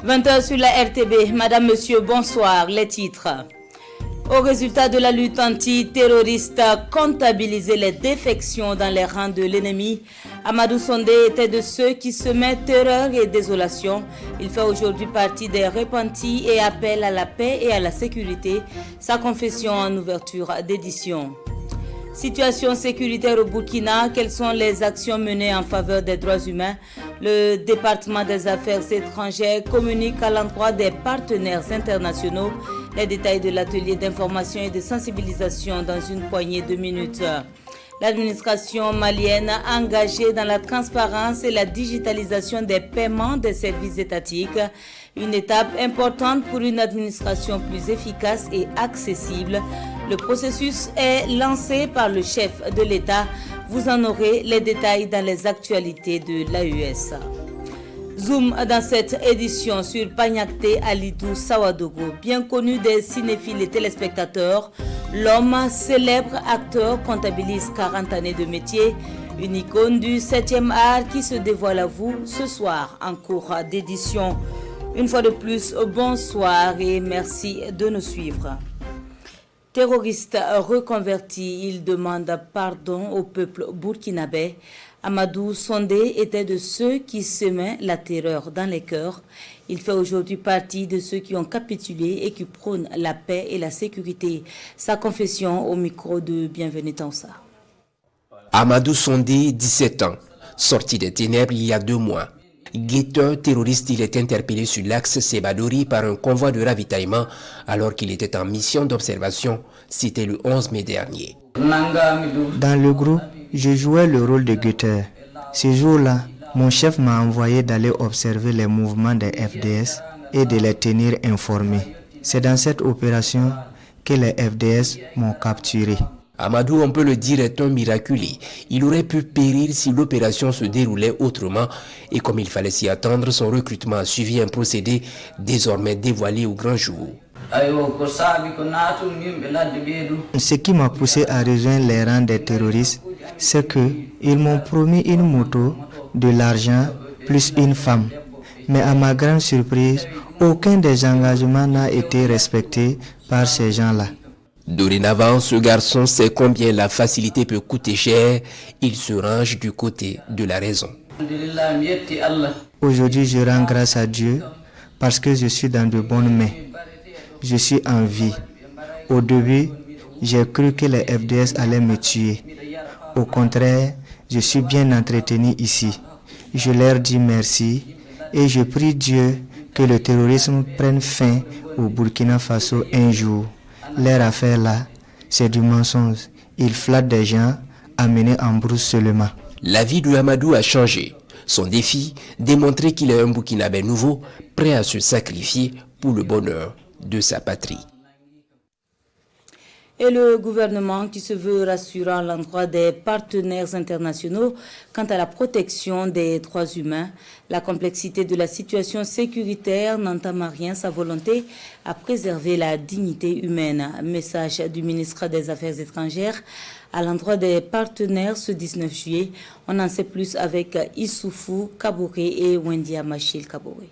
20h sur la RTB. Madame, Monsieur, bonsoir. Les titres. Au résultat de la lutte antiterroriste, comptabiliser les défections dans les rangs de l'ennemi. Amadou Sondé était de ceux qui semaient terreur et désolation. Il fait aujourd'hui partie des repentis et appelle à la paix et à la sécurité. Sa confession en ouverture d'édition. Situation sécuritaire au Burkina, quelles sont les actions menées en faveur des droits humains? Le département des affaires étrangères communique à l'endroit des partenaires internationaux. Les détails de l'atelier d'information et de sensibilisation dans une poignée de minutes. L'administration malienne engagée dans la transparence et la digitalisation des paiements des services étatiques. Une étape importante pour une administration plus efficace et accessible. Le processus est lancé par le chef de l'État. Vous en aurez les détails dans les actualités de l'AES. Zoom dans cette édition sur Panyakte Alidou Sawadogo, bien connu des cinéphiles et téléspectateurs. L'homme célèbre acteur comptabilise 40 années de métier. Une icône du 7e art qui se dévoile à vous ce soir en cours d'édition. Une fois de plus, bonsoir et merci de nous suivre. Terroriste reconverti, il demande pardon au peuple burkinabé. Amadou Sondé était de ceux qui semaient la terreur dans les cœurs. Il fait aujourd'hui partie de ceux qui ont capitulé et qui prônent la paix et la sécurité. Sa confession au micro de Bienvenue Tansa. Amadou Sondé, 17 ans, sorti des ténèbres il y a 2 mois. Guetteur terroriste, il est interpellé sur l'axe Sebadori par un convoi de ravitaillement alors qu'il était en mission d'observation. C'était le 11 mai dernier. Dans le groupe, je jouais le rôle de guetteur. Ce jour-là, mon chef m'a envoyé d'aller observer les mouvements des FDS et de les tenir informés. C'est dans cette opération que les FDS m'ont capturé. Amadou, on peut le dire, est un miraculé. Il aurait pu périr si l'opération se déroulait autrement. Et comme il fallait s'y attendre, son recrutement a suivi un procédé désormais dévoilé au grand jour. Ce qui m'a poussé à rejoindre les rangs des terroristes, c'est qu'ils m'ont promis une moto, de l'argent, plus une femme. Mais à ma grande surprise, aucun des engagements n'a été respecté par ces gens-là. Dorénavant, ce garçon sait combien la facilité peut coûter cher. Il se range du côté de la raison. Aujourd'hui, je rends grâce à Dieu parce que je suis dans de bonnes mains. Je suis en vie. Au début, j'ai cru que les FDS allaient me tuer. Au contraire, je suis bien entretenu ici. Je leur dis merci et je prie Dieu que le terrorisme prenne fin au Burkina Faso un jour. Leur affaire là, c'est du mensonge. Ils flattent des gens amenés en brousse seulement. La vie de Amadou a changé. Son défi, démontrer qu'il est un Burkinabé nouveau, prêt à se sacrifier pour le bonheur de sa patrie. Et le gouvernement qui se veut rassurant à l'endroit des partenaires internationaux quant à la protection des droits humains. La complexité de la situation sécuritaire n'entame à rien sa volonté à préserver la dignité humaine. Message du ministre des Affaires étrangères à l'endroit des partenaires ce 19 juillet. On en sait plus avec Issoufou Kaboré et Wendy Amachil Kaboré.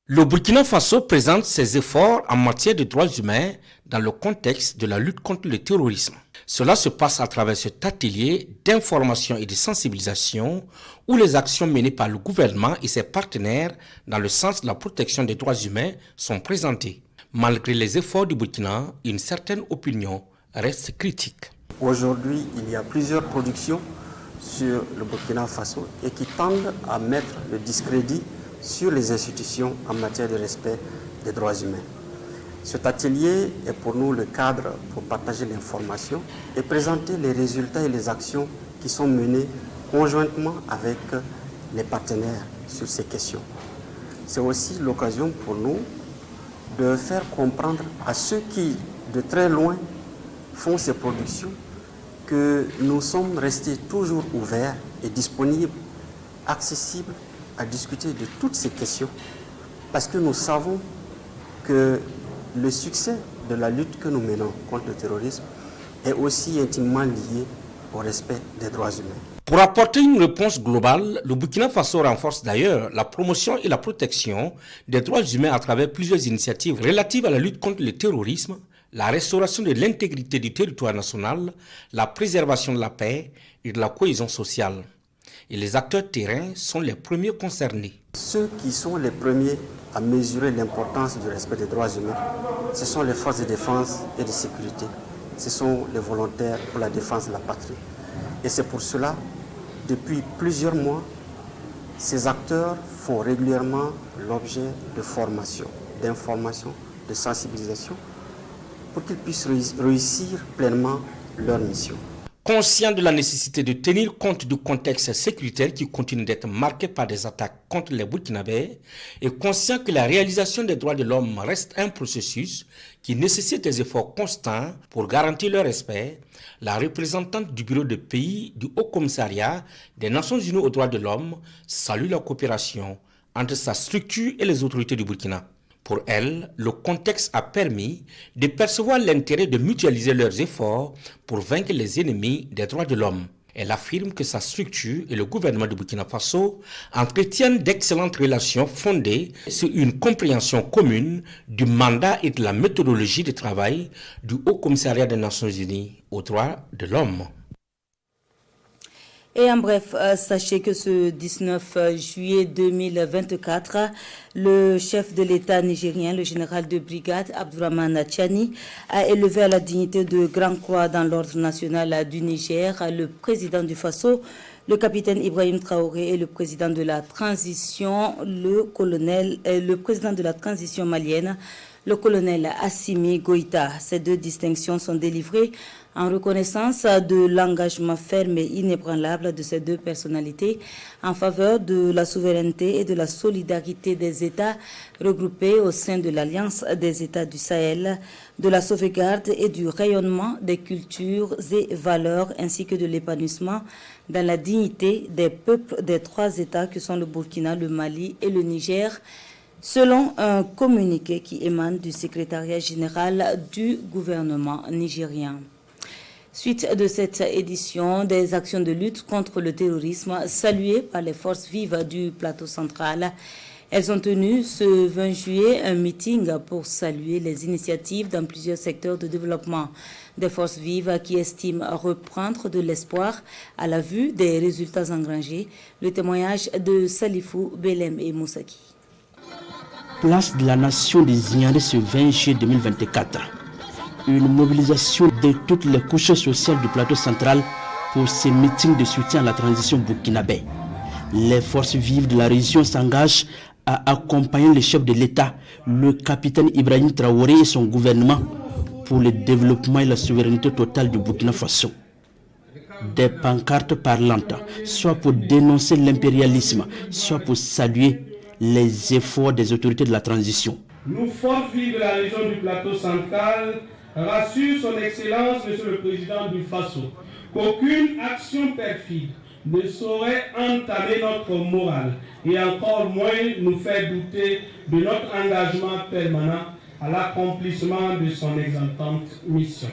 Le Burkina Faso présente ses efforts en matière de droits humains dans le contexte de la lutte contre le terrorisme. Cela se passe à travers cet atelier d'information et de sensibilisation où les actions menées par le gouvernement et ses partenaires dans le sens de la protection des droits humains sont présentées. Malgré les efforts du Burkina, une certaine opinion reste critique. Aujourd'hui, il y a plusieurs productions sur le Burkina Faso et qui tendent à mettre le discrédit sur les institutions en matière de respect des droits humains. Cet atelier est pour nous le cadre pour partager l'information et présenter les résultats et les actions qui sont menées conjointement avec les partenaires sur ces questions. C'est aussi l'occasion pour nous de faire comprendre à ceux qui, de très loin, font ces productions que nous sommes restés toujours ouverts et disponibles, accessibles à discuter de toutes ces questions parce que nous savons que le succès de la lutte que nous menons contre le terrorisme est aussi intimement lié au respect des droits humains. Pour apporter une réponse globale, le Burkina Faso renforce d'ailleurs la promotion et la protection des droits humains à travers plusieurs initiatives relatives à la lutte contre le terrorisme, la restauration de l'intégrité du territoire national, la préservation de la paix et de la cohésion sociale. Et les acteurs terrains sont les premiers concernés. Ceux qui sont les premiers à mesurer l'importance du respect des droits humains, ce sont les forces de défense et de sécurité. Ce sont les volontaires pour la défense de la patrie. Et c'est pour cela, depuis plusieurs mois, ces acteurs font régulièrement l'objet de formation, d'information, de sensibilisation, pour qu'ils puissent réussir pleinement leur mission. Conscient de la nécessité de tenir compte du contexte sécuritaire qui continue d'être marqué par des attaques contre les Burkinabés et conscient que la réalisation des droits de l'homme reste un processus qui nécessite des efforts constants pour garantir leur respect, la représentante du bureau de pays du Haut Commissariat des Nations Unies aux droits de l'homme salue la coopération entre sa structure et les autorités du Burkina. Pour elle, le contexte a permis de percevoir l'intérêt de mutualiser leurs efforts pour vaincre les ennemis des droits de l'homme. Elle affirme que sa structure et le gouvernement du Burkina Faso entretiennent d'excellentes relations fondées sur une compréhension commune du mandat et de la méthodologie de travail du Haut Commissariat des Nations Unies aux droits de l'homme. Et en bref, sachez que ce 19 juillet 2024, le chef de l'État nigérien, le général de brigade Abdourahmane Tchiani, a élevé à la dignité de Grand Croix dans l'ordre national du Niger le président du Faso, le capitaine Ibrahim Traoré, et le président de la transition, le président de la transition malienne, le colonel Assimi Goïta. Ces deux distinctions sont délivrées en reconnaissance de l'engagement ferme et inébranlable de ces deux personnalités en faveur de la souveraineté et de la solidarité des États regroupés au sein de l'Alliance des États du Sahel, de la sauvegarde et du rayonnement des cultures et valeurs ainsi que de l'épanouissement dans la dignité des peuples des trois États que sont le Burkina, le Mali et le Niger, selon un communiqué qui émane du secrétariat général du gouvernement nigérien. Suite de cette édition des actions de lutte contre le terrorisme saluées par les forces vives du plateau central, elles ont tenu ce 20 juillet un meeting pour saluer les initiatives dans plusieurs secteurs de développement des forces vives qui estiment reprendre de l'espoir à la vue des résultats engrangés. Le témoignage de Salifou, Belem et Moussaki. Place de la Nation des Zignarés ce 20 juillet 2024. Une mobilisation de toutes les couches sociales du plateau central pour ces meetings de soutien à la transition burkinabé. Les forces vives de la région s'engagent à accompagner le chef de l'État, le capitaine Ibrahim Traoré et son gouvernement pour le développement et la souveraineté totale du Burkina Faso. Des pancartes parlantes, soit pour dénoncer l'impérialisme, soit pour saluer les efforts des autorités de la transition. Nous, forces vives de la région du plateau central, rassure son Excellence, Monsieur le Président du Faso, qu'aucune action perfide ne saurait entamer notre morale et encore moins nous faire douter de notre engagement permanent à l'accomplissement de son exaltante mission.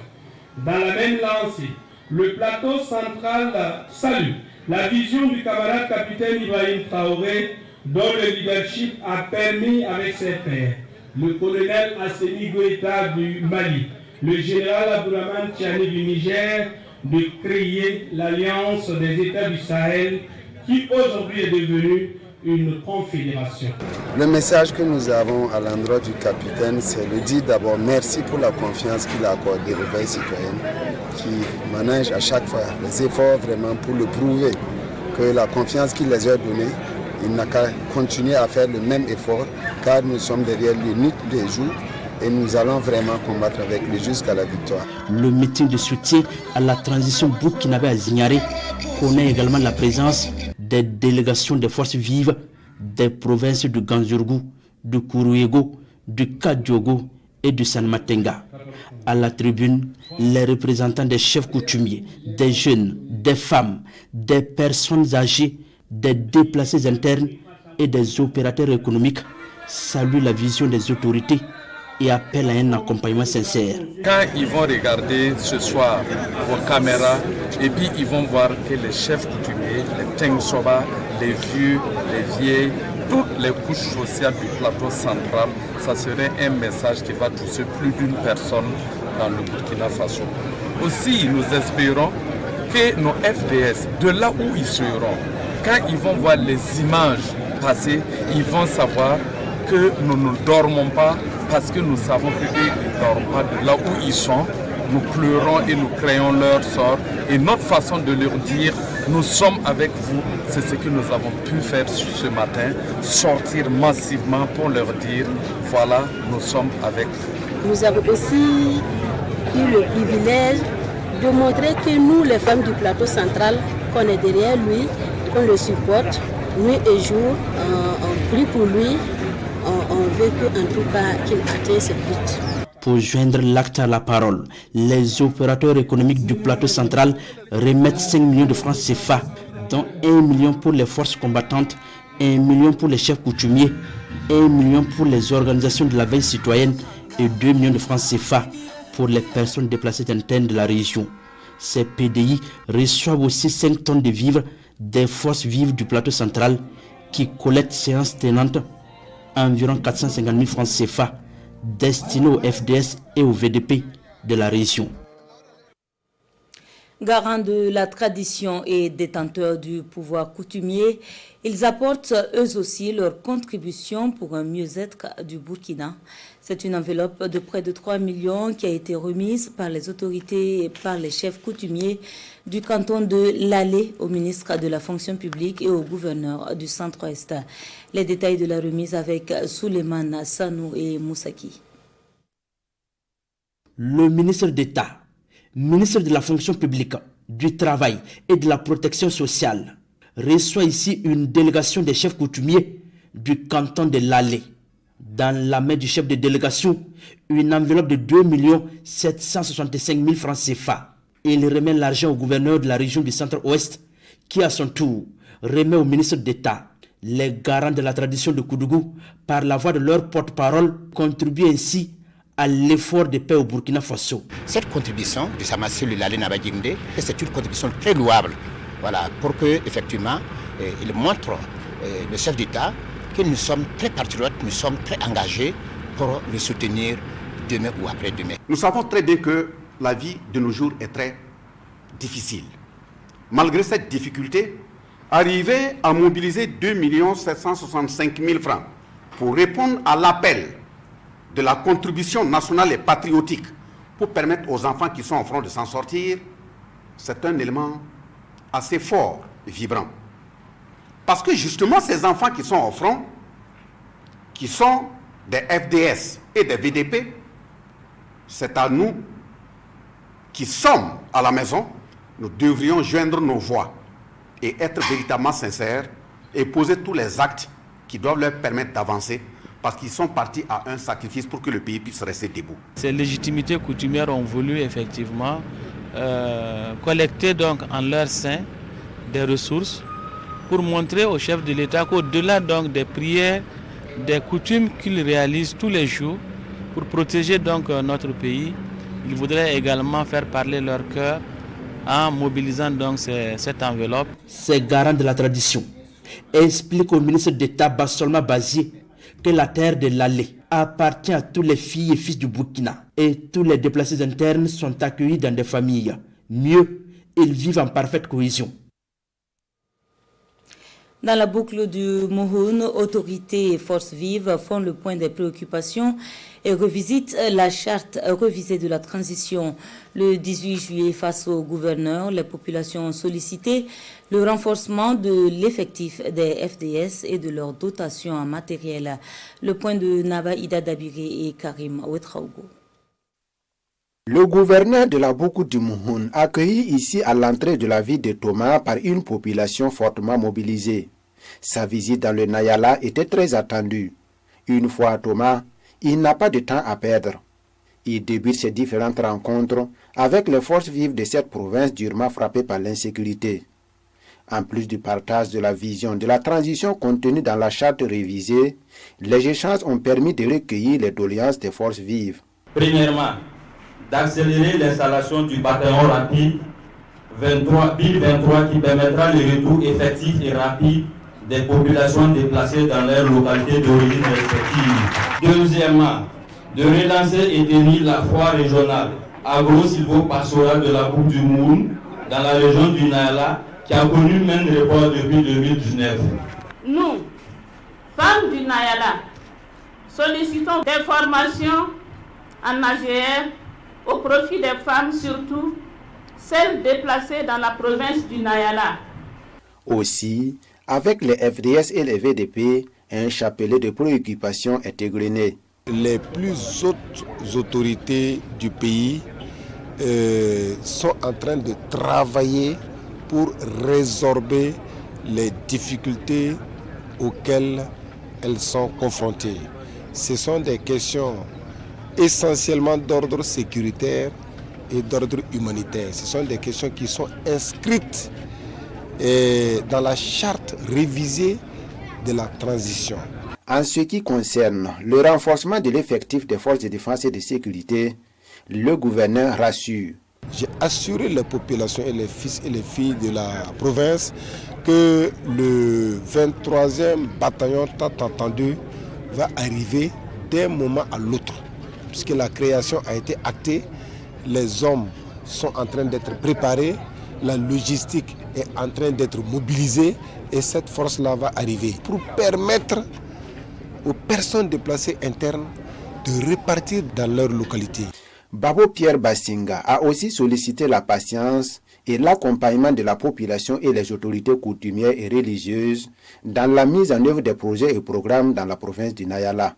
Dans la même lancée, le plateau central salue la vision du camarade capitaine Ibrahim Traoré, dont le leadership a permis avec ses pairs, le colonel Assimi Goïta du Mali, le général Abdourahmane Tchiani du Niger, de créer l'Alliance des États du Sahel qui aujourd'hui est devenue une confédération. Le message que nous avons à l'endroit du capitaine, c'est de dire d'abord merci pour la confiance qu'il a accordée aux veilles citoyennes qui managent à chaque fois les efforts vraiment pour le prouver que la confiance qu'il les a donnée, il n'a qu'à continuer à faire le même effort car nous sommes derrière lui nuit et jour et nous allons vraiment combattre avec lui jusqu'à la victoire. Le meeting de soutien à la transition burkinabé à Zignaré connaît également la présence des délégations des forces vives des provinces du Ganzurgou, du Kourouégo, du Kadiogo et du Sanmatenga. À la tribune, les représentants des chefs coutumiers, des jeunes, des femmes, des personnes âgées, des déplacés internes et des opérateurs économiques saluent la vision des autorités et appelle à un accompagnement sincère. Quand ils vont regarder ce soir vos caméras, et puis ils vont voir que les chefs coutumiers, les Tengsoba, les vieux, les vieilles, toutes les couches sociales du plateau central, ça serait un message qui va toucher plus d'une personne dans le Burkina Faso. Aussi, nous espérons que nos FDS, de là où ils seront, quand ils vont voir les images passer, ils vont savoir que nous ne dormons pas parce que nous savons qu'ils ne dorment pas de là où ils sont. Nous pleurons et nous créons leur sort. Et notre façon de leur dire, nous sommes avec vous, c'est ce que nous avons pu faire ce matin, sortir massivement pour leur dire, voilà, nous sommes avec vous. Nous avons aussi eu le privilège de montrer que nous, les femmes du plateau central, qu'on est derrière lui, qu'on le supporte, nuit et jour, on prie pour lui, on veut qu'en tout cas qu'il atteigne ses buts. Pour joindre l'acte à la parole, les opérateurs économiques du plateau central remettent 5 millions de francs CFA, dont 1 million pour les forces combattantes, 1 million pour les chefs coutumiers, 1 million pour les organisations de la veille citoyenne et 2 millions de francs CFA pour les personnes déplacées internes de la région. Ces PDI reçoivent aussi 5 tonnes de vivres des forces vives du plateau central qui collectent séance tenante environ 450 000 francs CFA destinés aux FDS et aux VDP de la région. Garants de la tradition et détenteurs du pouvoir coutumier, ils apportent eux aussi leur contribution pour un mieux-être du Burkina. C'est une enveloppe de près de 3 millions qui a été remise par les autorités et par les chefs coutumiers du canton de l'Allé au ministre de la fonction publique et au gouverneur du centre-ouest. Les détails de la remise avec Souleymane Sanou et Moussaki. Le ministre d'État, ministre de la fonction publique, du travail et de la protection sociale, reçoit ici une délégation des chefs coutumiers du canton de l'Allé. Dans la main du chef de délégation, une enveloppe de 2 765 000 francs CFA. Il remet l'argent au gouverneur de la région du centre-ouest, qui à son tour remet au ministre d'État. Les garants de la tradition de Koudougou, par la voix de leur porte-parole, contribuent ainsi à l'effort de paix au Burkina Faso. Cette contribution de Samassé Lale Nabadjimde, c'est une contribution très louable, voilà, pour que effectivement il montre le chef d'État que nous sommes très patriotes, nous sommes très engagés pour le soutenir demain ou après-demain. Nous savons très bien que la vie de nos jours est très difficile. Malgré cette difficulté, arriver à mobiliser 2 765 000 francs pour répondre à l'appel de la contribution nationale et patriotique pour permettre aux enfants qui sont en front de s'en sortir, c'est un élément assez fort et vibrant. Parce que justement, ces enfants qui sont au front, qui sont des FDS et des VDP, c'est à nous qui sommes à la maison, nous devrions joindre nos voix et être véritablement sincères et poser tous les actes qui doivent leur permettre d'avancer parce qu'ils sont partis à un sacrifice pour que le pays puisse rester debout. Ces légitimités coutumières ont voulu effectivement collecter donc en leur sein des ressources pour montrer au chef de l'État qu'au-delà donc des prières, des coutumes qu'ils réalisent tous les jours pour protéger donc notre pays, ils voudraient également faire parler leur cœur en mobilisant donc cette enveloppe. Ces garants de la tradition expliquent au ministre d'État Bassolma Bazié que la terre de l'Allé appartient à tous les filles et fils du Burkina et tous les déplacés internes sont accueillis dans des familles. Mieux, ils vivent en parfaite cohésion. Dans la boucle du Mouhoun, autorités et forces vives font le point des préoccupations et revisitent la charte revisée de la transition. Le 18 juillet, face au gouverneur, les populations ont sollicité le renforcement de l'effectif des FDS et de leur dotation en matériel. Le point de Naba Ida Dabiré et Karim Ouetraogo. Le gouverneur de la boucle du Mouhoun, accueilli ici à l'entrée de la ville de Toma par une population fortement mobilisée. Sa visite dans le Nayala était très attendue. Une fois à Toma, il n'a pas de temps à perdre. Il débute ses différentes rencontres avec les forces vives de cette province durement frappée par l'insécurité. En plus du partage de la vision de la transition contenue dans la charte révisée, les échanges ont permis de recueillir les doléances des forces vives. Premièrement, d'accélérer l'installation du bataillon rapide 23 qui permettra le retour effectif et rapide des populations déplacées dans leurs localités d'origine respectives. Deuxièmement, de relancer et tenir la foire régionale agro-silvo-pastorale de la Boucle du Moun dans la région du Nayala qui a connu même report depuis 2019. Nous, femmes du Nayala, sollicitons des formations en AGR au profit des femmes, surtout celles déplacées dans la province du Nayala. Aussi, avec les FDS et les VDP, un chapelet de préoccupations est égrené. Les plus hautes autorités du pays sont en train de travailler pour résorber les difficultés auxquelles elles sont confrontées. Ce sont des questions essentiellement d'ordre sécuritaire et d'ordre humanitaire. Ce sont des questions qui sont inscrites dans la charte révisée de la transition. En ce qui concerne le renforcement de l'effectif des forces de défense et de sécurité, le gouverneur rassure. J'ai assuré les populations et les fils et les filles de la province que le 23e bataillon tant entendu va arriver d'un moment à l'autre. Puisque la création a été actée, les hommes sont en train d'être préparés, la logistique est en train d'être mobilisée et cette force-là va arriver pour permettre aux personnes déplacées internes de repartir dans leur localité. Babo Pierre Bassinga a aussi sollicité la patience et l'accompagnement de la population et les autorités coutumières et religieuses dans la mise en œuvre des projets et programmes dans la province du Nayala.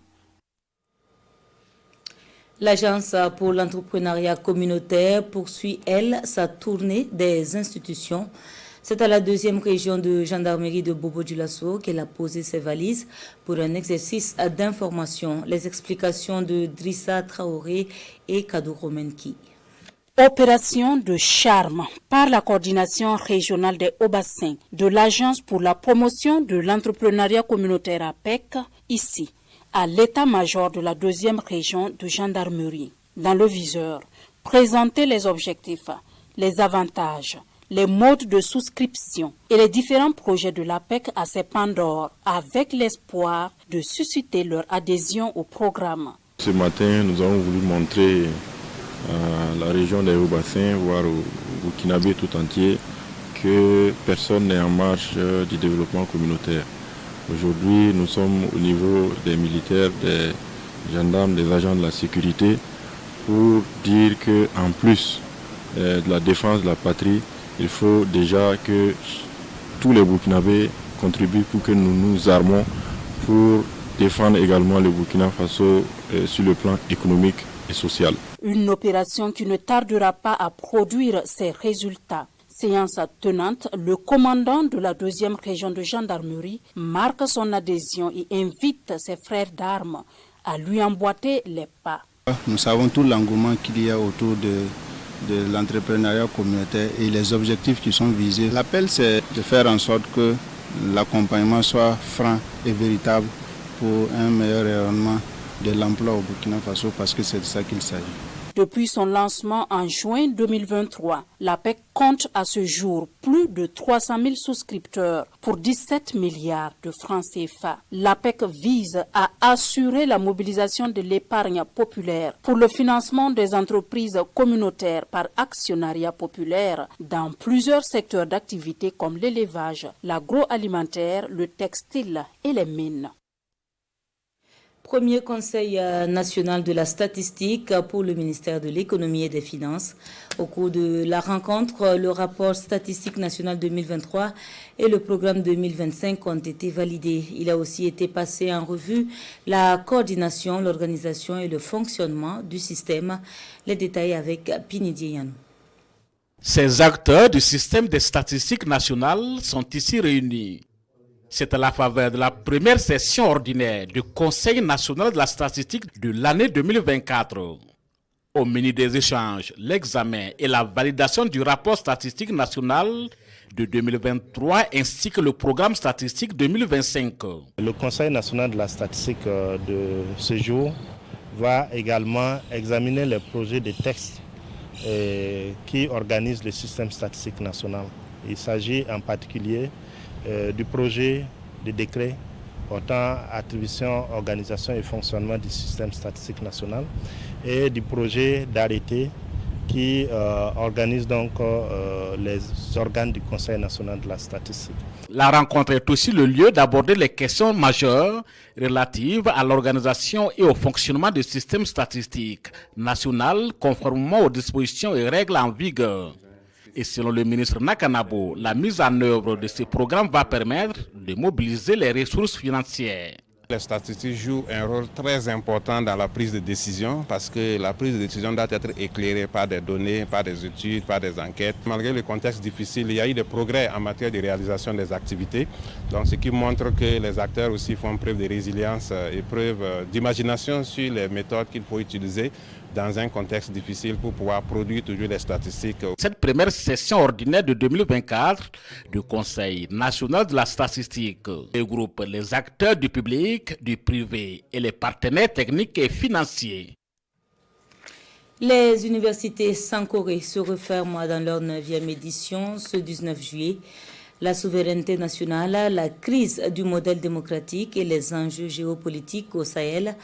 L'Agence pour l'entrepreneuriat communautaire poursuit, elle, sa tournée des institutions. C'est à la 2e région de gendarmerie de Bobo-Dioulasso qu'elle a posé ses valises pour un exercice d'information. Les explications de Drissa Traoré et Kadouro Menki. Opération de charme par la coordination régionale des Hauts-Bassins de l'Agence pour la promotion de l'entrepreneuriat communautaire APEC, ici, à l'état-major de la 2e région de gendarmerie. Dans le viseur, présenter les objectifs, les avantages, les modes de souscription et les différents projets de l'APEC à ses pandores avec l'espoir de susciter leur adhésion au programme. Ce matin, nous avons voulu montrer à la région des Hauts-Bassins, voire au Burkinabé tout entier, que personne n'est en marche du développement communautaire. Aujourd'hui, nous sommes au niveau des militaires, des gendarmes, des agents de la sécurité pour dire qu'en plus de la défense de la patrie, il faut déjà que tous les Burkinabés contribuent pour que nous nous armons pour défendre également le Burkina Faso sur le plan économique et social. Une opération qui ne tardera pas à produire ses résultats. Séance tenante, le commandant de la 2e région de gendarmerie marque son adhésion et invite ses frères d'armes à lui emboîter les pas. Nous savons tout l'engouement qu'il y a autour de l'entrepreneuriat communautaire et les objectifs qui sont visés. L'appel, c'est de faire en sorte que l'accompagnement soit franc et véritable pour un meilleur rayonnement de l'emploi au Burkina Faso, parce que c'est de ça qu'il s'agit. Depuis son lancement en juin 2023, l'APEC compte à ce jour plus de 300 000 souscripteurs pour 17 milliards de francs CFA. L'APEC vise à assurer la mobilisation de l'épargne populaire pour le financement des entreprises communautaires par actionnariat populaire dans plusieurs secteurs d'activité comme l'élevage, l'agroalimentaire, le textile et les mines. Premier Conseil national de la statistique pour le ministère de l'économie et des finances. Au cours de la rencontre, le rapport statistique national 2023 et le programme 2025 ont été validés. Il a aussi été passé en revue la coordination, l'organisation et le fonctionnement du système. Les détails avec Pinidi Yanou. Ces acteurs du système des statistiques nationales sont ici réunis. C'est à la faveur de la première session ordinaire du Conseil national de la statistique de l'année 2024. Au menu des échanges, l'examen et la validation du rapport statistique national de 2023 ainsi que le programme statistique 2025. Le Conseil national de la statistique de ce jour va également examiner les projets de textes qui organisent le système statistique national. Il s'agit en particulier du projet de décret portant attribution, organisation et fonctionnement du système statistique national et du projet d'arrêté qui organise donc les organes du Conseil national de la statistique. La rencontre est aussi le lieu d'aborder les questions majeures relatives à l'organisation et au fonctionnement du système statistique national conformément aux dispositions et règles en vigueur. Et selon le ministre Nakanabo, la mise en œuvre de ce programme va permettre de mobiliser les ressources financières. Les statistiques jouent un rôle très important dans la prise de décision parce que la prise de décision doit être éclairée par des données, par des études, par des enquêtes. Malgré le contexte difficile, il y a eu des progrès en matière de réalisation des activités. Donc, ce qui montre que les acteurs aussi font preuve de résilience et preuve d'imagination sur les méthodes qu'il faut utiliser dans un contexte difficile pour pouvoir produire toujours les statistiques. Cette première session ordinaire de 2024 du Conseil national de la statistique regroupe les acteurs du public, du privé et les partenaires techniques et financiers. Les universités Sankoré se referment dans leur 9e édition ce 19 juillet. La souveraineté nationale, la crise du modèle démocratique et les enjeux géopolitiques au Sahel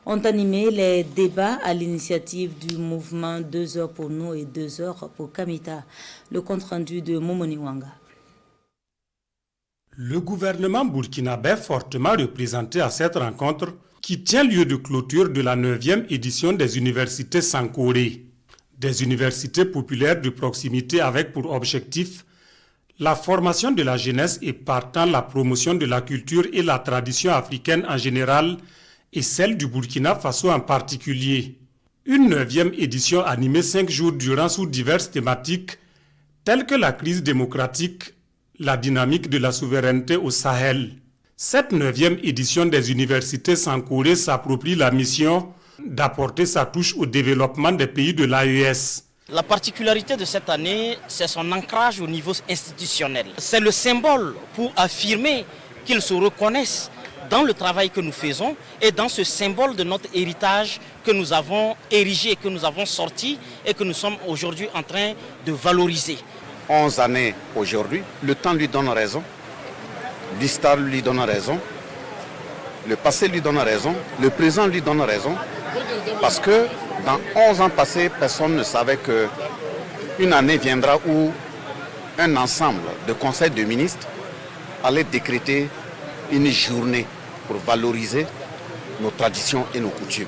ont animé les débats à l'initiative du mouvement 2 heures pour nous et 2 heures pour Kamita. Le compte-rendu de Momoni Wanga. Le gouvernement burkinabé fortement représenté à cette rencontre qui tient lieu de clôture de la 9e édition des universités Sankoré. Des universités populaires de proximité avec pour objectif la formation de la jeunesse et partant la promotion de la culture et la tradition africaine en général et celle du Burkina Faso en particulier. Une 9e édition animée 5 jours durant sous diverses thématiques telles que la crise démocratique, la dynamique de la souveraineté au Sahel. Cette 9e édition des universités Sankoré s'approprie la mission d'apporter sa touche au développement des pays de l'AES. La particularité de cette année, c'est son ancrage au niveau institutionnel. C'est le symbole pour affirmer qu'ils se reconnaissent dans le travail que nous faisons et dans ce symbole de notre héritage que nous avons érigé, que nous avons sorti et que nous sommes aujourd'hui en train de valoriser. 11 années aujourd'hui, le temps lui donne raison, l'histoire lui donne raison, le passé lui donne raison, le présent lui donne raison, parce que dans 11 ans passés, personne ne savait qu'une année viendra où un ensemble de conseils de ministres allait décréter une journée pour valoriser nos traditions et nos coutumes.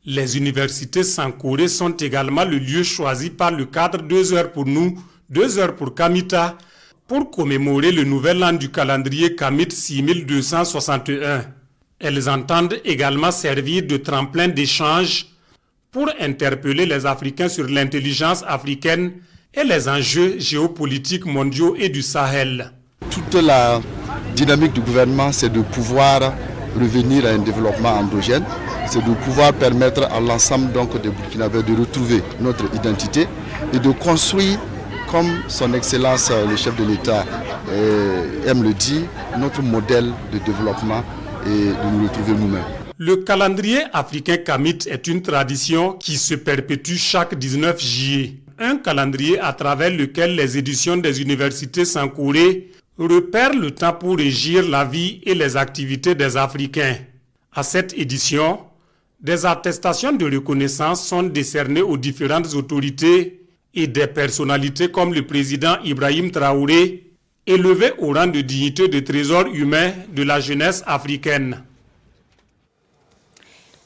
Les universités Sankoré sont également le lieu choisi par le cadre 2 heures pour nous, 2 heures pour Kamita, pour commémorer le nouvel an du calendrier Kamit 6261. Elles entendent également servir de tremplin d'échange pour interpeller les Africains sur l'intelligence africaine et les enjeux géopolitiques mondiaux et du Sahel. Toute la dynamique du gouvernement, c'est de pouvoir revenir à un développement endogène, c'est de pouvoir permettre à l'ensemble des Burkinabés de retrouver notre identité et de construire, comme son Excellence le chef de l'État aime le dire, notre modèle de développement et de nous retrouver nous-mêmes. Le calendrier africain Kamit est une tradition qui se perpétue chaque 19 juillet. Un calendrier à travers lequel les éditions des universités Sankoré repèrent le temps pour régir la vie et les activités des Africains. À cette édition, des attestations de reconnaissance sont décernées aux différentes autorités et des personnalités comme le président Ibrahim Traoré, élevé au rang de dignité de trésor humain de la jeunesse africaine.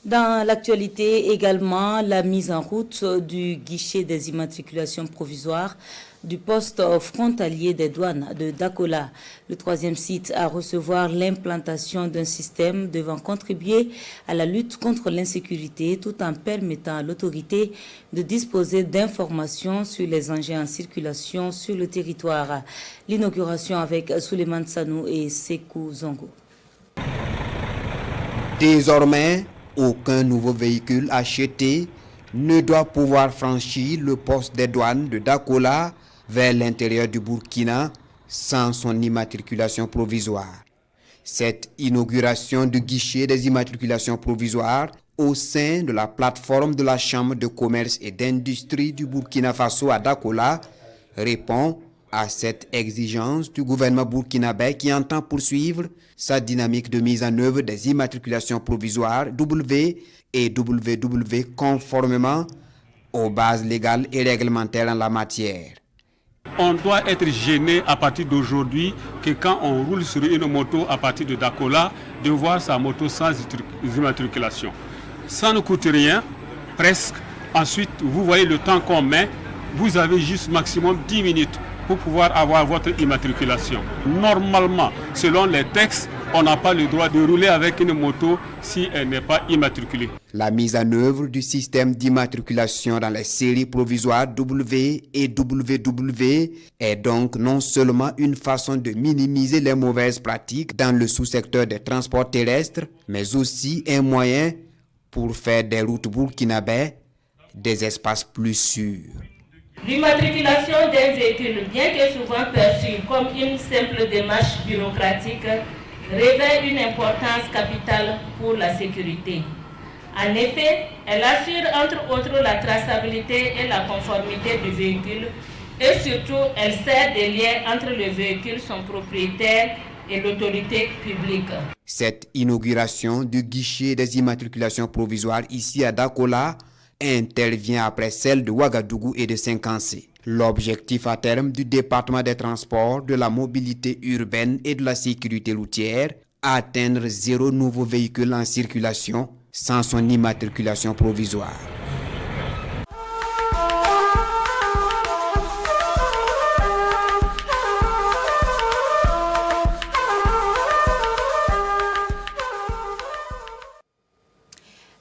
Dans l'actualité également, la mise en route du guichet des immatriculations provisoires du poste frontalier des douanes de Dakola, le 3e site à recevoir l'implantation d'un système devant contribuer à la lutte contre l'insécurité tout en permettant à l'autorité de disposer d'informations sur les engins en circulation sur le territoire. L'inauguration avec Souleymane Sanou et Sekou Zongo. Désormais, aucun nouveau véhicule acheté ne doit pouvoir franchir le poste des douanes de Dakola vers l'intérieur du Burkina sans son immatriculation provisoire. Cette inauguration du guichet des immatriculations provisoires au sein de la plateforme de la Chambre de commerce et d'industrie du Burkina Faso à Dakola répond à cette exigence du gouvernement burkinabé qui entend poursuivre sa dynamique de mise en œuvre des immatriculations provisoires W et WW conformément aux bases légales et réglementaires en la matière. On doit être gêné à partir d'aujourd'hui que quand on roule sur une moto à partir de Dakola, de voir sa moto sans immatriculation. Ça ne coûte rien, presque. Ensuite, vous voyez le temps qu'on met, vous avez juste maximum 10 minutes pour pouvoir avoir votre immatriculation. Normalement, selon les textes, on n'a pas le droit de rouler avec une moto si elle n'est pas immatriculée. La mise en œuvre du système d'immatriculation dans les séries provisoires W et WW est donc non seulement une façon de minimiser les mauvaises pratiques dans le sous-secteur des transports terrestres, mais aussi un moyen pour faire des routes burkinabées des espaces plus sûrs. L'immatriculation d'un véhicule, bien que souvent perçue comme une simple démarche bureaucratique, revêt une importance capitale pour la sécurité. En effet, elle assure entre autres la traçabilité et la conformité du véhicule et surtout elle sert de lien entre le véhicule, son propriétaire et l'autorité publique. Cette inauguration du guichet des immatriculations provisoires ici à Dakola intervient après celle de Ouagadougou et de Sinkansé. L'objectif à terme du département des transports, de la mobilité urbaine et de la sécurité routière, atteindre 0 nouveau véhicule en circulation sans son immatriculation provisoire.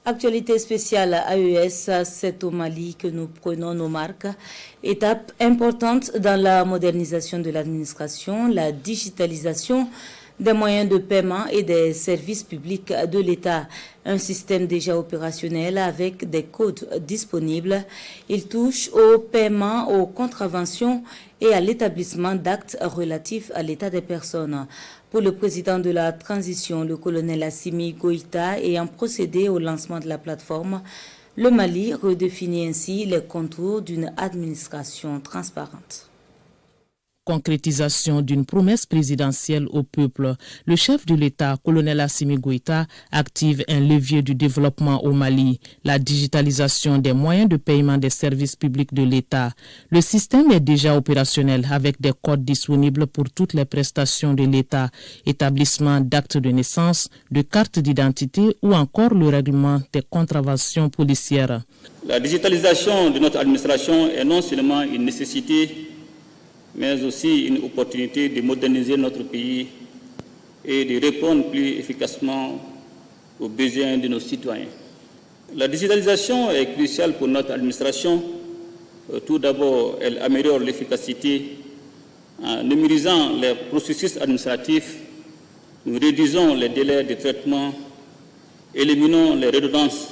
Actualité spéciale AES, c'est au Mali que nous prenons nos marques. Étape importante dans la modernisation de l'administration, la digitalisation des moyens de paiement et des services publics de l'État. Un système déjà opérationnel avec des codes disponibles. Il touche au paiement, aux contraventions et à l'établissement d'actes relatifs à l'état des personnes. Pour le président de la transition, le colonel Assimi Goïta, ayant procédé au lancement de la plateforme, le Mali redéfinit ainsi les contours d'une administration transparente. Concrétisation d'une promesse présidentielle au peuple, le chef de l'État, colonel Assimi Goïta, active un levier du développement au Mali, la digitalisation des moyens de paiement des services publics de l'État. Le système est déjà opérationnel avec des codes disponibles pour toutes les prestations de l'État, établissement d'actes de naissance, de cartes d'identité ou encore le règlement des contraventions policières. La digitalisation de notre administration est non seulement une nécessité, mais aussi une opportunité de moderniser notre pays et de répondre plus efficacement aux besoins de nos citoyens. La digitalisation est cruciale pour notre administration. Tout d'abord, elle améliore l'efficacité en numérisant les processus administratifs. Nous réduisons les délais de traitement, éliminons les redondances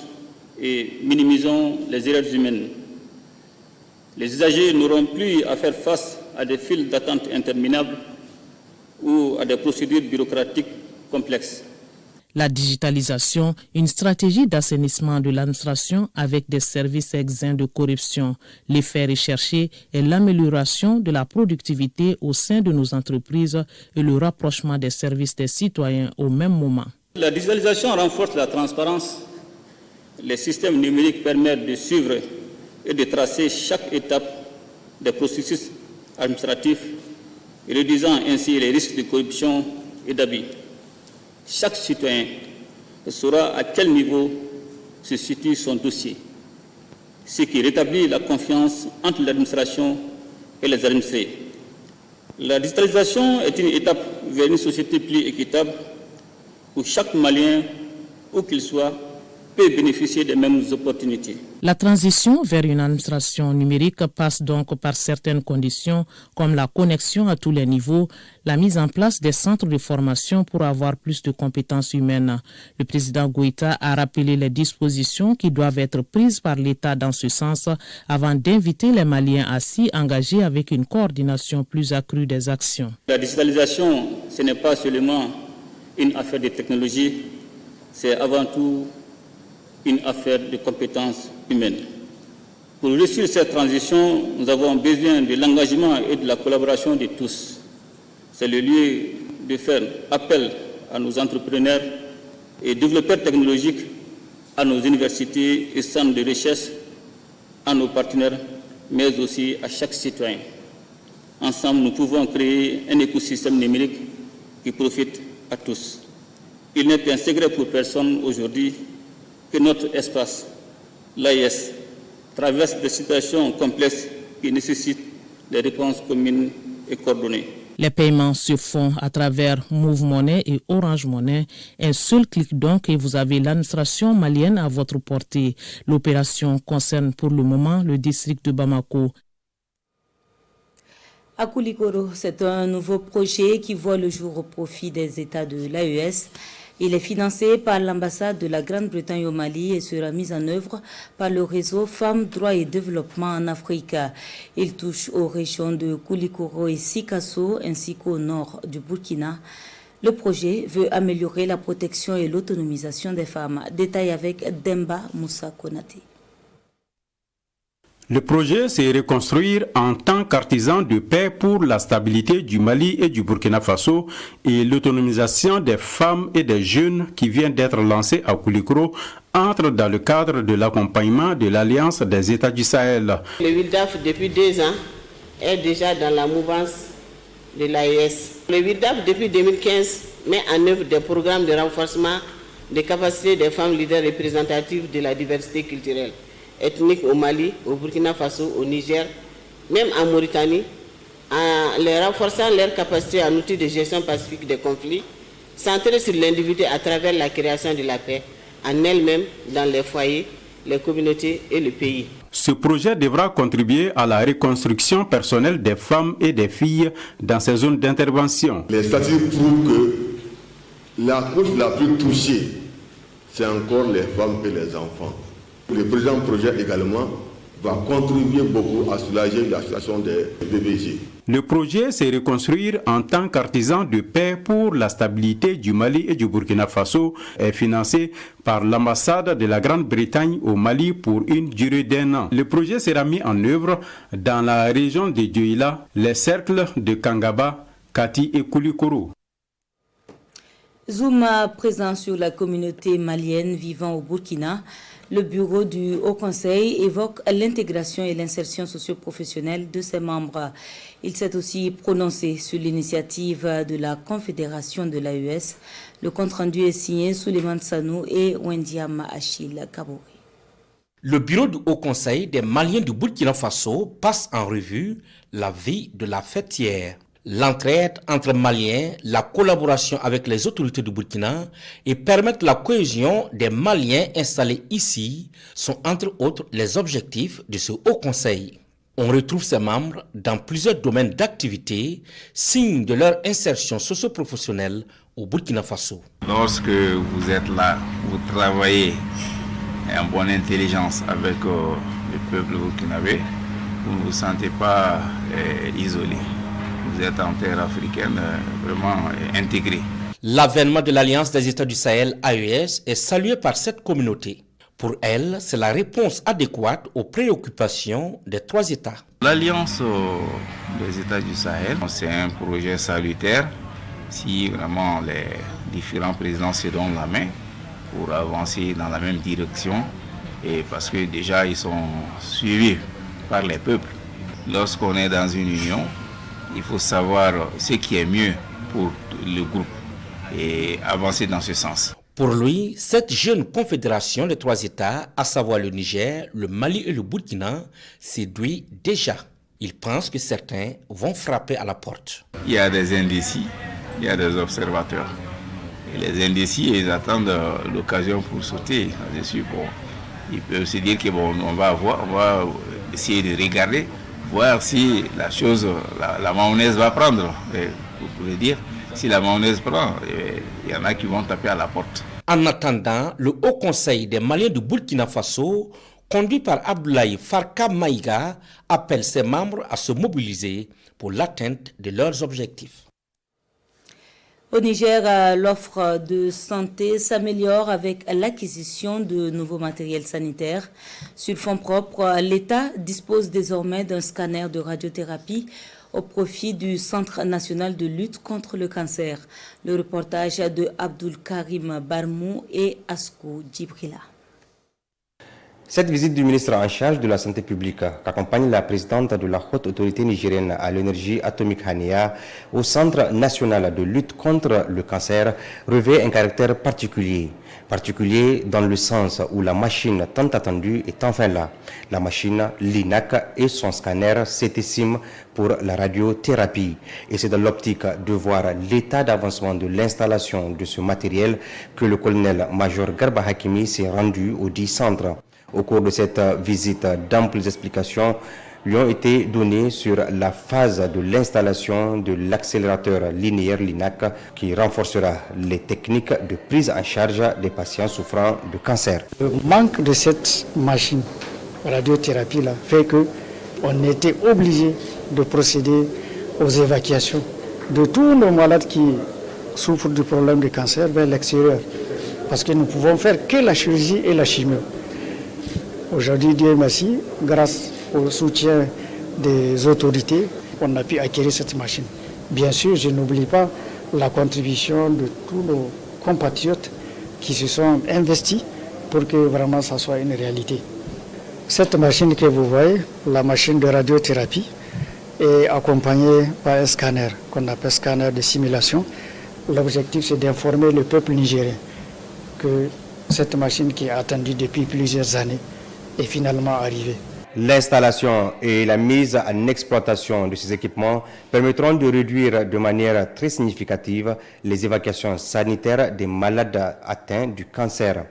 et minimisons les erreurs humaines. Les usagers n'auront plus à faire face à des files d'attente interminables ou à des procédures bureaucratiques complexes. La digitalisation, une stratégie d'assainissement de l'administration avec des services exempts de corruption. L'effet recherché est l'amélioration de la productivité au sein de nos entreprises et le rapprochement des services des citoyens au même moment. La digitalisation renforce la transparence. Les systèmes numériques permettent de suivre et de tracer chaque étape des processus administratifs, réduisant ainsi les risques de corruption et d'abus. Chaque citoyen saura à quel niveau se situe son dossier, ce qui rétablit la confiance entre l'administration et les administrés. La digitalisation est une étape vers une société plus équitable où chaque Malien, où qu'il soit, peut bénéficier des mêmes opportunités. La transition vers une administration numérique passe donc par certaines conditions comme la connexion à tous les niveaux, la mise en place des centres de formation pour avoir plus de compétences humaines. Le président Goïta a rappelé les dispositions qui doivent être prises par l'État dans ce sens avant d'inviter les Maliens à s'y engager avec une coordination plus accrue des actions. La digitalisation, ce n'est pas seulement une affaire de technologie, c'est avant tout une affaire de compétences humaines. Pour réussir cette transition, nous avons besoin de l'engagement et de la collaboration de tous. C'est le lieu de faire appel à nos entrepreneurs et développeurs technologiques, à nos universités et centres de recherche, à nos partenaires, mais aussi à chaque citoyen. Ensemble, nous pouvons créer un écosystème numérique qui profite à tous. Il n'est un secret pour personne aujourd'hui que notre espace, l'AIS, traverse des situations complexes qui nécessitent des réponses communes et coordonnées. Les paiements se font à travers Move Money et Orange Money. Un seul clic donc et vous avez l'administration malienne à votre portée. L'opération concerne pour le moment le district de Bamako. À Koulikoro, c'est un nouveau projet qui voit le jour au profit des États de l'AES. Il est financé par l'ambassade de la Grande-Bretagne au Mali et sera mis en œuvre par le réseau Femmes, Droits et Développement en Afrique. Il touche aux régions de Koulikoro et Sikasso ainsi qu'au nord du Burkina. Le projet veut améliorer la protection et l'autonomisation des femmes. Détail avec Demba Moussa Konaté. Le projet, c'est reconstruire en tant qu'artisan de paix pour la stabilité du Mali et du Burkina Faso et l'autonomisation des femmes et des jeunes qui vient d'être lancé à Koulikoro entre dans le cadre de l'accompagnement de l'Alliance des États du Sahel. Le WILDAF, depuis 2 ans, est déjà dans la mouvance de l'AES. Le WILDAF, depuis 2015, met en œuvre des programmes de renforcement des capacités des femmes leaders représentatives de la diversité culturelle ethnique au Mali, au Burkina Faso, au Niger, même en Mauritanie, en les renforçant leur capacité en outils de gestion pacifique des conflits, centrés sur l'individu à travers la création de la paix, en elle-même, dans les foyers, les communautés et le pays. Ce projet devra contribuer à la reconstruction personnelle des femmes et des filles dans ces zones d'intervention. Les statistiques prouvent que la couche la plus touchée, c'est encore les femmes et les enfants. Le présent projet également va contribuer beaucoup à soulager la situation des BBG. Le projet, c'est reconstruire en tant qu'artisan de paix pour la stabilité du Mali et du Burkina Faso, est financé par l'ambassade de la Grande-Bretagne au Mali pour une durée d'1 an. Le projet sera mis en œuvre dans la région de Dioula, les cercles de Kangaba, Kati et Koulikoro. Zoom présent sur la communauté malienne vivant au Burkina. Le bureau du Haut Conseil évoque l'intégration et l'insertion socio-professionnelle de ses membres. Il s'est aussi prononcé sur l'initiative de la Confédération de l'AES. Le compte-rendu est signé Souleymane Sanou et Wendiam Achille Kabouri. Le bureau du Haut Conseil des Maliens du Burkina Faso passe en revue la vie de la fête hier. L'entraide entre Maliens, la collaboration avec les autorités du Burkina et permettre la cohésion des Maliens installés ici sont entre autres les objectifs de ce Haut Conseil. On retrouve ces membres dans plusieurs domaines d'activité, signe de leur insertion socio-professionnelle au Burkina Faso. Lorsque vous êtes là, vous travaillez en bonne intelligence avec le peuple burkinabé, vous ne vous sentez pas isolé. Vous êtes en terre africaine vraiment intégrée. L'avènement de l'Alliance des États du Sahel, AES, est salué par cette communauté. Pour elle, c'est la réponse adéquate aux préoccupations des 3 États. L'Alliance des États du Sahel, c'est un projet salutaire. Si vraiment les différents présidents se donnent la main pour avancer dans la même direction, et parce que déjà ils sont suivis par les peuples. Lorsqu'on est dans une union, il faut savoir ce qui est mieux pour le groupe et avancer dans ce sens. Pour lui, cette jeune confédération des 3 États, à savoir le Niger, le Mali et le Burkina, séduit déjà. Il pense que certains vont frapper à la porte. Il y a des indécis, il y a des observateurs. Et les indécis, ils attendent l'occasion pour sauter là-dessus. Bon, ils peuvent se dire que bon, on va essayer de regarder, voir si la chose, la mayonnaise va prendre. Et vous pouvez dire, si la mayonnaise prend, il y en a qui vont taper à la porte. En attendant, le Haut Conseil des Maliens du Burkina Faso, conduit par Abdoulaye Farka Maïga, appelle ses membres à se mobiliser pour l'atteinte de leurs objectifs. Au Niger, l'offre de santé s'améliore avec l'acquisition de nouveaux matériels sanitaires. Sur fonds propres, l'État dispose désormais d'un scanner de radiothérapie au profit du Centre national de lutte contre le cancer. Le reportage de Abdul Karim Barmou et Askou Djibrila. Cette visite du ministre en charge de la santé publique qu'accompagne la présidente de la haute autorité nigérienne à l'énergie atomique Hania au Centre national de lutte contre le cancer revêt un caractère particulier. Particulier dans le sens où la machine tant attendue est enfin là. La machine LINAC et son scanner CT-SIM pour la radiothérapie. Et c'est dans l'optique de voir l'état d'avancement de l'installation de ce matériel que le colonel-major Garba Hakimi s'est rendu au dit centre. Au cours de cette visite, d'amples explications lui ont été données sur la phase de l'installation de l'accélérateur linéaire LINAC qui renforcera les techniques de prise en charge des patients souffrant de cancer. Le manque de cette machine radiothérapie là fait qu'on était obligé de procéder aux évacuations de tous nos malades qui souffrent du problème de cancer vers l'extérieur parce que nous pouvons faire que la chirurgie et la chimio. Aujourd'hui, Dieu merci, grâce au soutien des autorités, on a pu acquérir cette machine. Bien sûr, je n'oublie pas la contribution de tous nos compatriotes qui se sont investis pour que vraiment ça soit une réalité. Cette machine que vous voyez, la machine de radiothérapie, est accompagnée par un scanner qu'on appelle scanner de simulation. L'objectif, c'est d'informer le peuple nigérien que cette machine qui est attendue depuis plusieurs années est finalement arrivée. L'installation et la mise en exploitation de ces équipements permettront de réduire de manière très significative les évacuations sanitaires des malades atteints du cancer.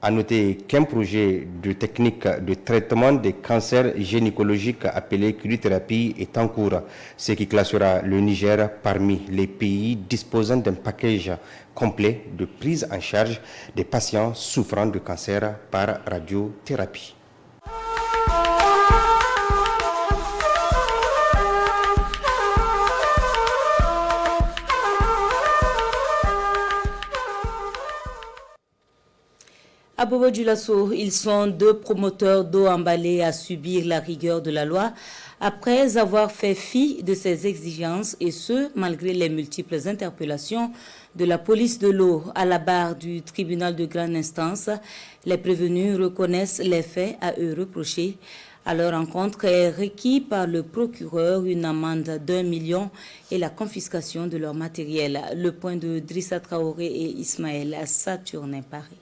À noter qu'un projet de technique de traitement des cancers gynécologiques appelé cryothérapie est en cours, ce qui classera le Niger parmi les pays disposant d'un package complet de prise en charge des patients souffrant de cancer par radiothérapie. À Bobo-Dioulasso, ils sont deux promoteurs d'eau emballés à subir la rigueur de la loi après avoir fait fi de ces exigences et ce, malgré les multiples interpellations de la police de l'eau à la barre du tribunal de grande instance. Les prévenus reconnaissent les faits à eux reprochés. À leur encontre est requis par le procureur une amende d'1 million et la confiscation de leur matériel. Le point de Drissa Traoré et Ismaël Saturnin Paris.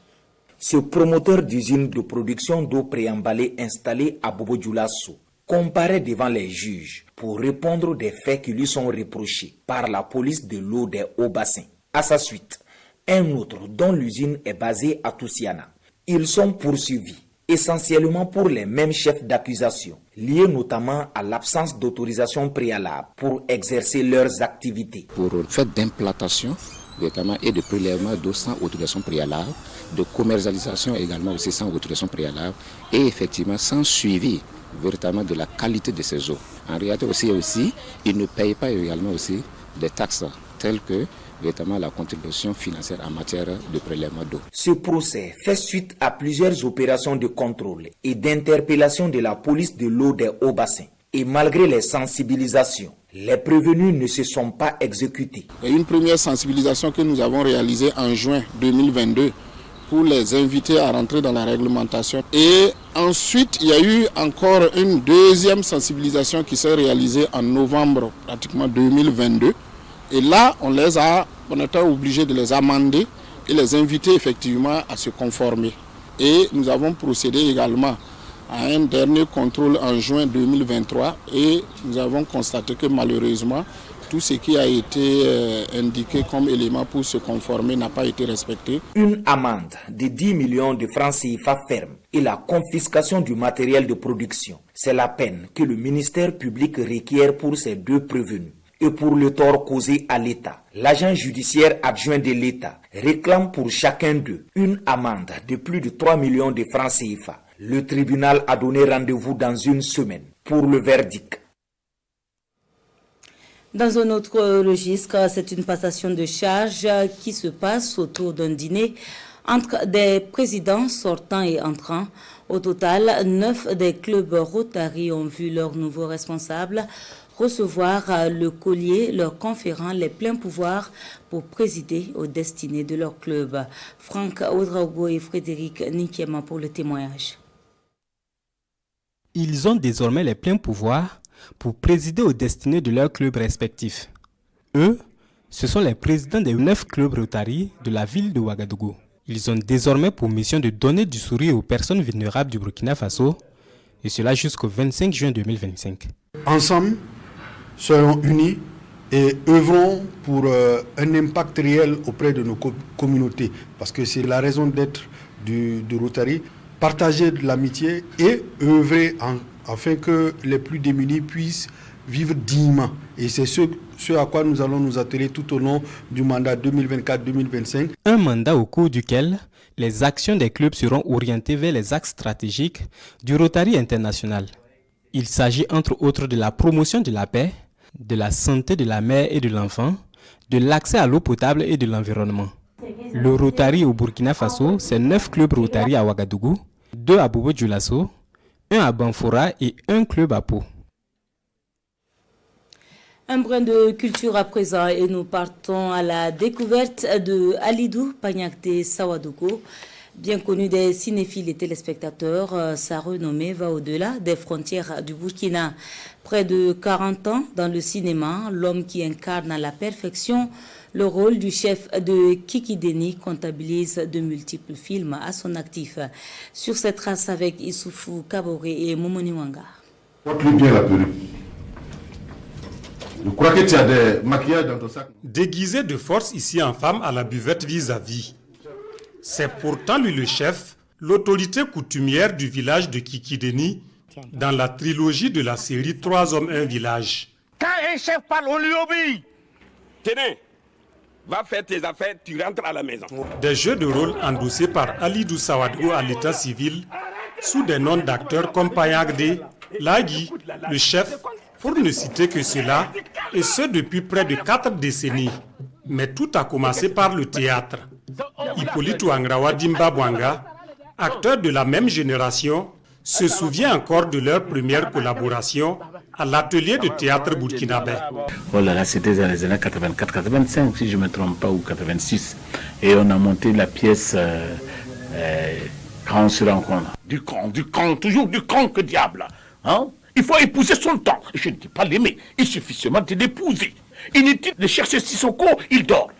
Ce promoteur d'usine de production d'eau préemballée installé à Bobo-Dioulasso comparaît devant les juges pour répondre des faits qui lui sont reprochés par la police de l'eau des Hauts-Bassins. À sa suite, un autre dont l'usine est basée à Toussiana. Ils sont poursuivis essentiellement pour les mêmes chefs d'accusation, liés notamment à l'absence d'autorisation préalable pour exercer leurs activités. Pour le fait d'implantation et de prélèvement d'eau sans autorisation préalable, de commercialisation également aussi sans autorisation préalable et effectivement sans suivi véritablement de la qualité de ces eaux. En réalité aussi ils ne payent pas également aussi des taxes telles que véritablement la contribution financière en matière de prélèvement d'eau. Ce procès fait suite à plusieurs opérations de contrôle et d'interpellation de la police de l'eau des Hauts-Bassins. Et malgré les sensibilisations, les prévenus ne se sont pas exécutés. Il y a une première sensibilisation que nous avons réalisée en juin 2022 pour les inviter à rentrer dans la réglementation. Et ensuite, il y a eu encore une deuxième sensibilisation qui s'est réalisée en novembre pratiquement 2022. Et là, on était obligé de les amender et les inviter effectivement à se conformer. Et nous avons procédé également à un dernier contrôle en juin 2023 et nous avons constaté que malheureusement, Tout ce qui a été indiqué comme élément pour se conformer n'a pas été respecté. Une amende de 10 millions de francs CFA ferme et la confiscation du matériel de production. C'est la peine que le ministère public requiert pour ces deux prévenus. Et pour le tort causé à l'État, l'agent judiciaire adjoint de l'État réclame pour chacun d'eux une amende de plus de 3 millions de francs CFA. Le tribunal a donné rendez-vous dans une semaine pour le verdict. Dans un autre registre, c'est une passation de charges qui se passe autour d'un dîner entre des présidents sortants et entrants. Au total, 9 des clubs Rotary ont vu leurs nouveaux responsables recevoir le collier leur conférant les pleins pouvoirs pour présider aux destinées de leur club. Franck Oudraogo et Frédéric Nikiema pour le témoignage. Ils ont désormais les pleins pouvoirs pour présider aux destinées de leurs clubs respectifs. Eux, ce sont les présidents des 9 clubs Rotary de la ville de Ouagadougou. Ils ont désormais pour mission de donner du sourire aux personnes vulnérables du Burkina Faso, et cela jusqu'au 25 juin 2025. Ensemble, soyons unis et œuvrons pour un impact réel auprès de nos communautés, parce que c'est la raison d'être du Rotary, partager de l'amitié et œuvrer afin que les plus démunis puissent vivre dignement. Et c'est ce à quoi nous allons nous atteler tout au long du mandat 2024-2025. Un mandat au cours duquel les actions des clubs seront orientées vers les axes stratégiques du Rotary international. Il s'agit entre autres de la promotion de la paix, de la santé de la mère et de l'enfant, de l'accès à l'eau potable et de l'environnement. Le Rotary au Burkina Faso, c'est 9 clubs Rotary à Ouagadougou, 2 à Bobo-Dioulasso, 1 à Banfora et 1 club à Pau. Un brin de culture à présent et nous partons à la découverte de Alidou Panyakte Sawadogo. Bien connu des cinéphiles et téléspectateurs, sa renommée va au-delà des frontières du Burkina. Près de 40 ans dans le cinéma, l'homme qui incarne à la perfection le rôle du chef de Kikideni comptabilise de multiples films à son actif. Sur cette trace avec Issoufou Kaboré et Momoni Wanga. Porte-lui bien la perruque. Je crois que tu as des maquillages dans ton sac. Déguisé de force ici en femme à la buvette vis-à-vis. C'est pourtant lui le chef, l'autorité coutumière du village de Kikideni, dans la trilogie de la série 3 hommes, 1 village. Quand un chef parle, on lui obéit. Tenez, va faire tes affaires, tu rentres à la maison. Des jeux de rôle endossés par Alidou Sawadgo à l'état civil, sous des noms d'acteurs comme Payagde, Lagui, le chef, pour ne citer que cela, et ce depuis près de 4 décennies. Mais tout a commencé par le théâtre. Hippolyte Ouangrawa Dimba Bwanga, acteur de la même génération, se souvient encore de leur première collaboration à l'atelier de théâtre burkinabé. Oh là là, c'était dans les années 84-85, si je ne me trompe pas, ou 86. Et on a monté la pièce quand on se rencontre. Du camp, toujours du camp, que diable. Hein? Il faut épouser son temps. Je ne dis pas l'aimer, il suffit seulement de l'épouser. Inutile de chercher Sissoko, il dort.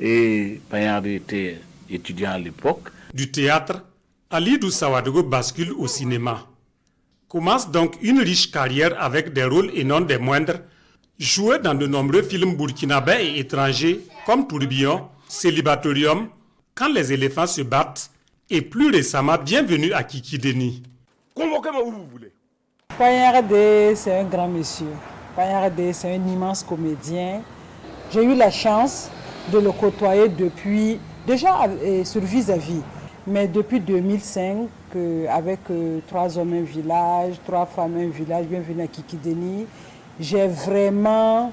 Et Payard était étudiant à l'époque. Du théâtre, Alidou Sawadogo bascule au cinéma. Commence donc une riche carrière avec des rôles et non des moindres, joué dans de nombreux films burkinabés et étrangers comme Tourbillon, Célibatorium, Quand les éléphants se battent et plus récemment Bienvenue à Kikideni. Convoquez-moi où vous voulez. Payardé, c'est un grand monsieur. Payardé, c'est un immense comédien. J'ai eu la chance de le côtoyer depuis, déjà sur vis-à-vis, mais depuis 2005, avec 3 hommes, 1 village, 3 femmes, 1 village, Bienvenue à Kikideni, j'ai vraiment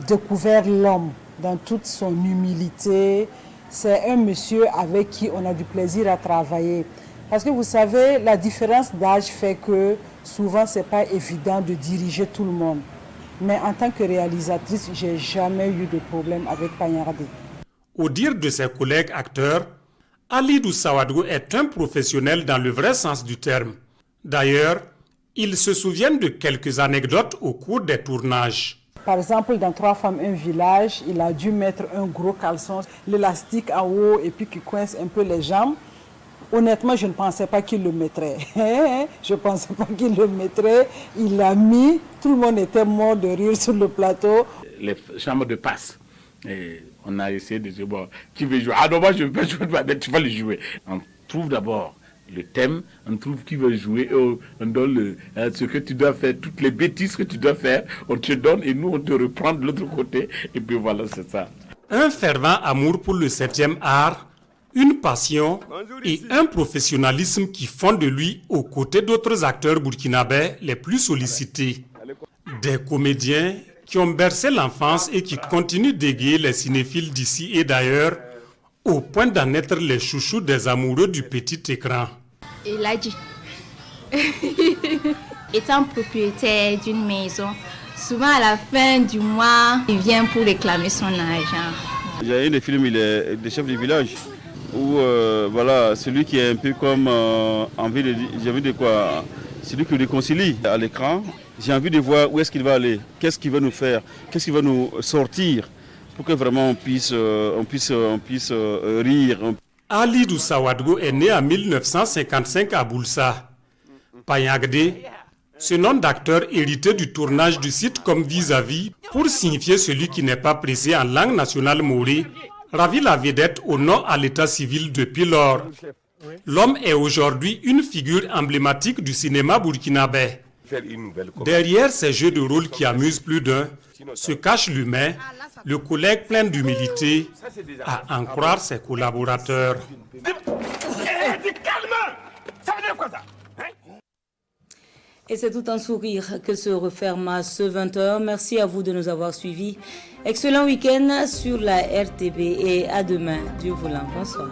découvert l'homme dans toute son humilité. C'est un monsieur avec qui on a du plaisir à travailler. Parce que vous savez, la différence d'âge fait que souvent, ce n'est pas évident de diriger tout le monde. Mais en tant que réalisatrice, je n'ai jamais eu de problème avec Panyardé. Au dire de ses collègues acteurs, Alidou Sawadgo est un professionnel dans le vrai sens du terme. D'ailleurs, ils se souviennent de quelques anecdotes au cours des tournages. Par exemple, dans 3 femmes, 1 village, il a dû mettre un gros caleçon, l'élastique en haut et puis qui coince un peu les jambes. Honnêtement, je ne pensais pas qu'il le mettrait. Je ne pensais pas qu'il le mettrait. Il l'a mis. Tout le monde était mort de rire sur le plateau. Les chambres de passe. Et on a essayé de dire, bon, qui veut jouer? Ah non, moi je ne veux pas jouer, tu vas le jouer. On trouve d'abord le thème, on trouve qui veut jouer, on donne ce que tu dois faire, toutes les bêtises que tu dois faire, on te donne et nous on te reprend de l'autre côté. Et puis voilà, c'est ça. Un fervent amour pour le 7e art, une passion et un professionnalisme qui font de lui, aux côtés d'autres acteurs burkinabés les plus sollicités. Des comédiens qui ont bercé l'enfance et qui continuent d'égayer les cinéphiles d'ici et d'ailleurs, au point d'en être les chouchous des amoureux du petit écran. Il a dit, étant propriétaire d'une maison, souvent à la fin du mois, il vient pour réclamer son argent. Il y a un film, il est des chefs du village, où voilà, celui qui est un peu comme envie de dire, j'ai envie de quoi, celui qui réconcilie à l'écran. J'ai envie de voir où est-ce qu'il va aller, qu'est-ce qu'il va nous faire, qu'est-ce qu'il va nous sortir pour que vraiment on puisse rire. Alidou Sawadgo est né en 1955 à Boulsa. Payagde, ce nom d'acteur hérité du tournage du sitcom Vis-à-vis pour signifier celui qui n'est pas pressé en langue nationale maurée, ravit la vedette au nom à l'état civil depuis lors. L'homme est aujourd'hui une figure emblématique du cinéma burkinabé. Derrière ces jeux de rôle qui amusent plus d'un, se cache l'humain, le collègue plein d'humilité, à en croire ses collaborateurs. Et c'est tout un sourire que se referma ce 20h. Merci à vous de nous avoir suivis. Excellent week-end sur la RTB et à demain. Dieu voulant. Bonsoir.